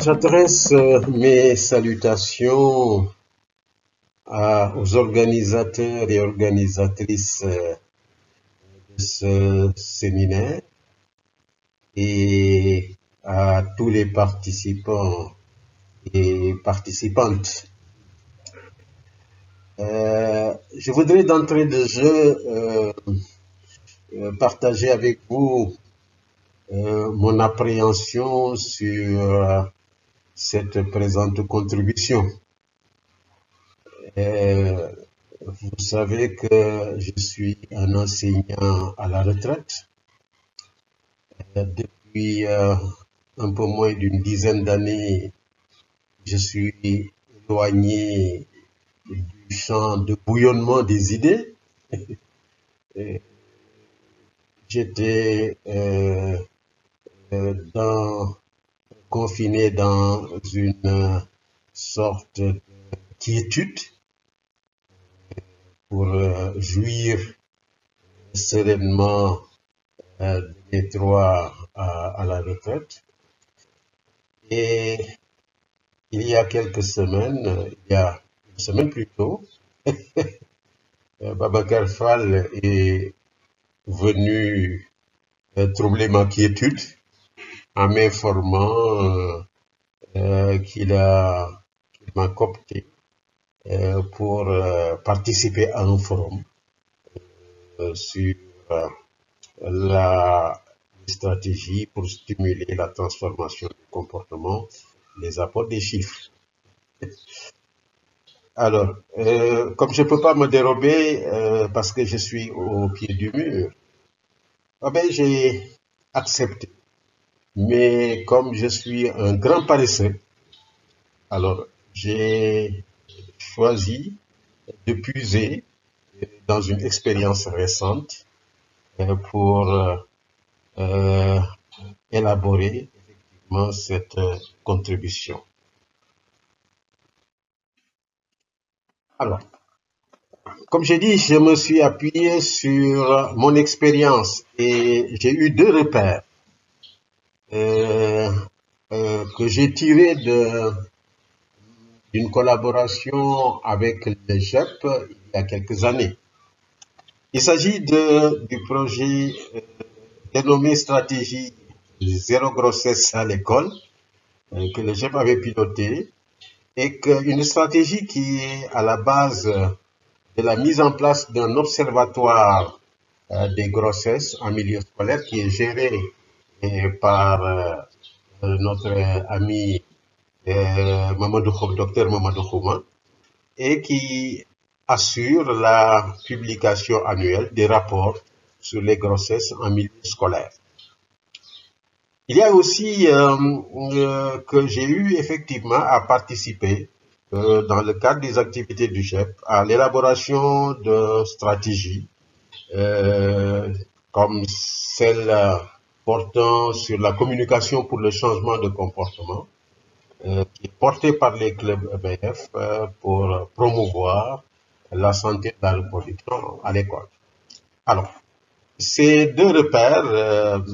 J'adresse mes salutations aux organisateurs et organisatrices de ce séminaire et à tous les participants et participantes. Je voudrais d'entrée de jeu partager avec vous mon appréhension sur cette présente contribution. Vous savez que je suis un enseignant à la retraite. Depuis un peu moins d'une dizaine d'années, je suis éloigné du champ de bouillonnement des idées. J'étais confiné dans une sorte de quiétude pour jouir sereinement de mes droits à la retraite. Et il y a quelques semaines, il y a une semaine plus tôt, Babacar Fall est venu troubler ma quiétude en m'informant qu'il m'a coopté pour participer à un forum sur la stratégie pour stimuler la transformation du comportement, les apports des chiffres. Alors, comme je ne peux pas me dérober parce que je suis au pied du mur, j'ai accepté. Mais comme je suis un grand paresseux, alors j'ai choisi de puiser dans une expérience récente pour élaborer effectivement cette contribution. Alors, comme j'ai dit, je me suis appuyé sur mon expérience et j'ai eu deux repères que j'ai tirés d'une collaboration avec le GEP il y a quelques années. Il s'agit du projet dénommé Stratégie zéro grossesse à l'école que le GEP avait piloté et une stratégie qui est à la base de la mise en place d'un observatoire des grossesses en milieu scolaire qui est géré par notre ami Dr Mamadou Khouma et qui assure la publication annuelle des rapports sur les grossesses en milieu scolaire. Il y a aussi que j'ai eu effectivement à participer dans le cadre des activités du GEP à l'élaboration de stratégies comme celle portant sur la communication pour le changement de comportement qui est portée par les clubs EBF pour promouvoir la santé de la reproduction à l'école. Alors, ces deux repères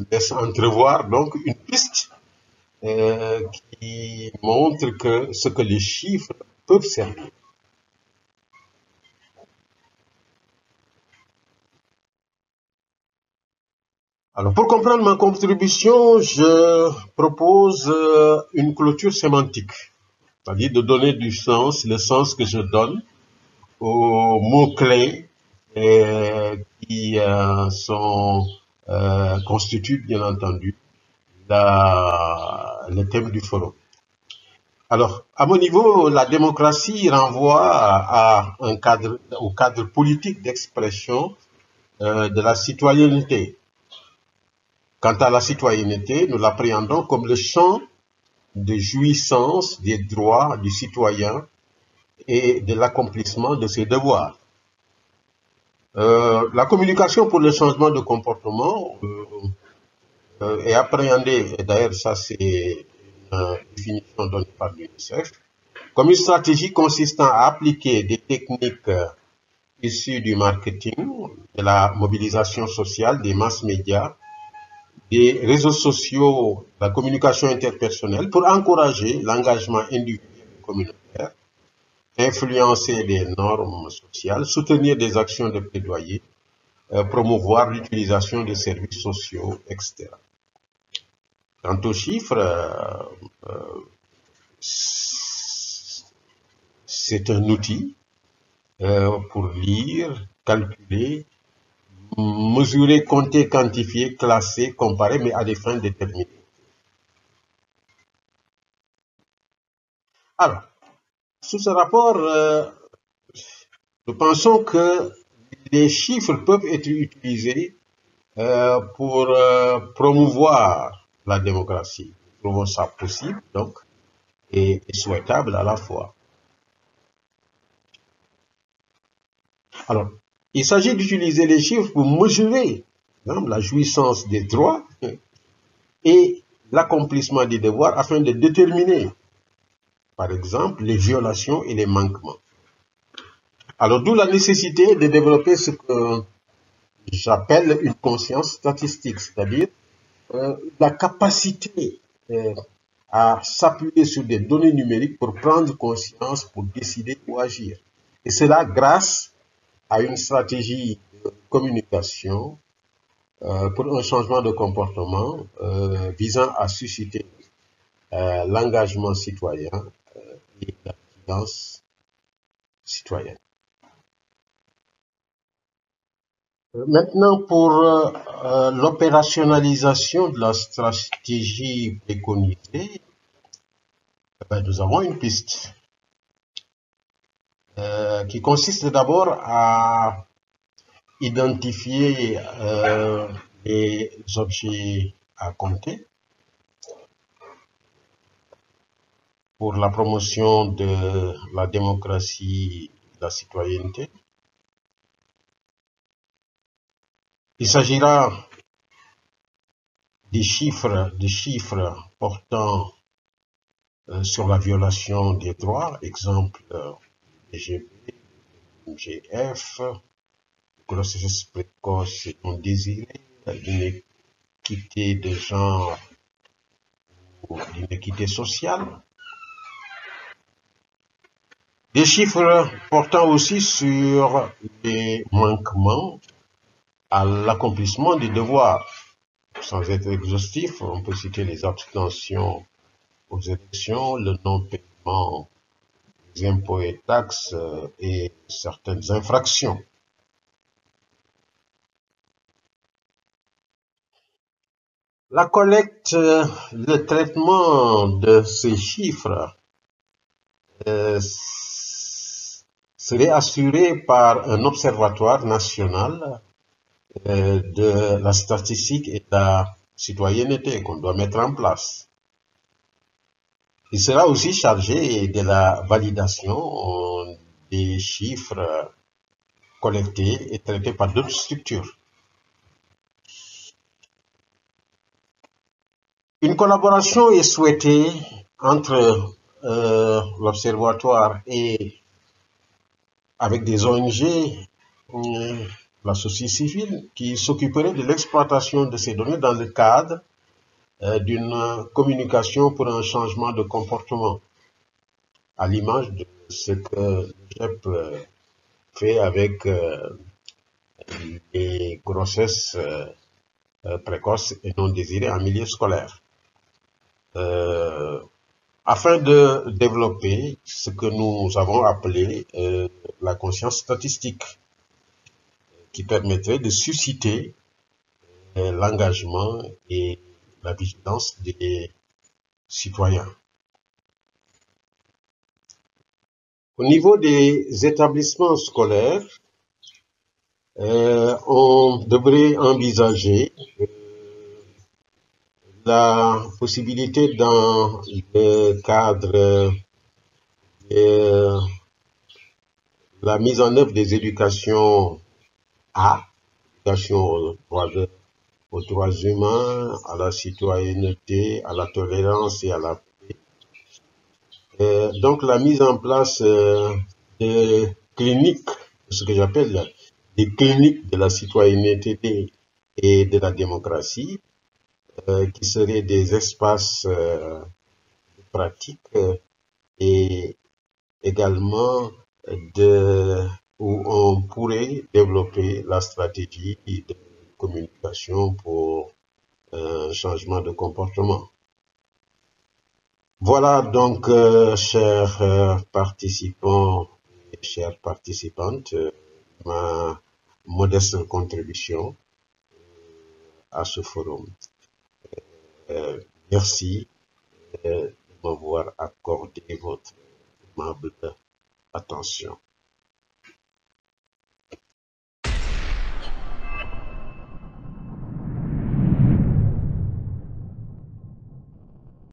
laissent entrevoir donc une piste qui montre ce que les chiffres peuvent servir. Alors, pour comprendre ma contribution, je propose une clôture sémantique, c'est-à-dire de donner du sens, le sens que je donne aux mots-clés qui constituent, bien entendu, le thème du forum. Alors, à mon niveau, la démocratie renvoie au cadre politique d'expression de la citoyenneté. Quant à la citoyenneté, nous l'appréhendons comme le champ de jouissance des droits du citoyen et de l'accomplissement de ses devoirs. La communication pour le changement de comportement est appréhendée, et d'ailleurs ça c'est une définition donnée par l'UNICEF, comme une stratégie consistant à appliquer des techniques issues du marketing, de la mobilisation sociale, des masses médias, des réseaux sociaux, la communication interpersonnelle pour encourager l'engagement individuel et communautaire, influencer des normes sociales, soutenir des actions de plaidoyer, promouvoir l'utilisation des services sociaux, etc. Quant aux chiffres, c'est un outil pour lire, calculer, mesurer, compter, quantifier, classer, comparer, mais à des fins déterminées. Alors, sous ce rapport, nous pensons que les chiffres peuvent être utilisés pour promouvoir la démocratie. Nous trouvons ça possible, donc, et souhaitable à la fois. Alors, il s'agit d'utiliser les chiffres pour mesurer la jouissance des droits et l'accomplissement des devoirs afin de déterminer, par exemple, les violations et les manquements. Alors, d'où la nécessité de développer ce que j'appelle une conscience statistique, c'est-à-dire la capacité à s'appuyer sur des données numériques pour prendre conscience, pour décider ou agir. Et cela grâce à une stratégie de communication pour un changement de comportement visant à susciter l'engagement citoyen et la vigilance citoyenne. Maintenant, pour l'opérationnalisation de la stratégie préconisée, nous avons une piste qui consiste d'abord à identifier les objets à compter pour la promotion de la démocratie et de la citoyenneté. Il s'agira des chiffres portant sur la violation des droits, exemple LGBT, MGF, grossesse précoce et non désirée, l'inéquité de genre ou l'inéquité sociale. Des chiffres portant aussi sur les manquements à l'accomplissement des devoirs. Sans être exhaustif, on peut citer les abstentions aux élections, le non-paiement des impôts et taxes et certaines infractions. La collecte, le traitement de ces chiffres serait assuré par un observatoire national de la statistique et de la citoyenneté qu'on doit mettre en place. Il sera aussi chargé de la validation des chiffres collectés et traités par d'autres structures. Une collaboration est souhaitée entre l'observatoire et avec des ONG, la société civile, qui s'occuperait de l'exploitation de ces données dans le cadre d'une communication pour un changement de comportement, à l'image de ce que le GEP fait avec les grossesses précoces et non désirées en milieu scolaire. Afin de développer ce que nous avons appelé la conscience statistique, qui permettrait de susciter l'engagement et la vigilance des citoyens. Au niveau des établissements scolaires, on devrait envisager la possibilité dans le cadre de la mise en œuvre des éducations éducation aux droits humains, à la citoyenneté, à la tolérance et à la paix. Donc la mise en place de cliniques, ce que j'appelle des cliniques de la citoyenneté et de la démocratie, qui seraient des espaces pratiques et également où on pourrait développer la stratégie de communication pour un changement de comportement. Voilà donc, chers participants et chères participantes, ma modeste contribution à ce forum. Merci de m'avoir accordé votre aimable attention.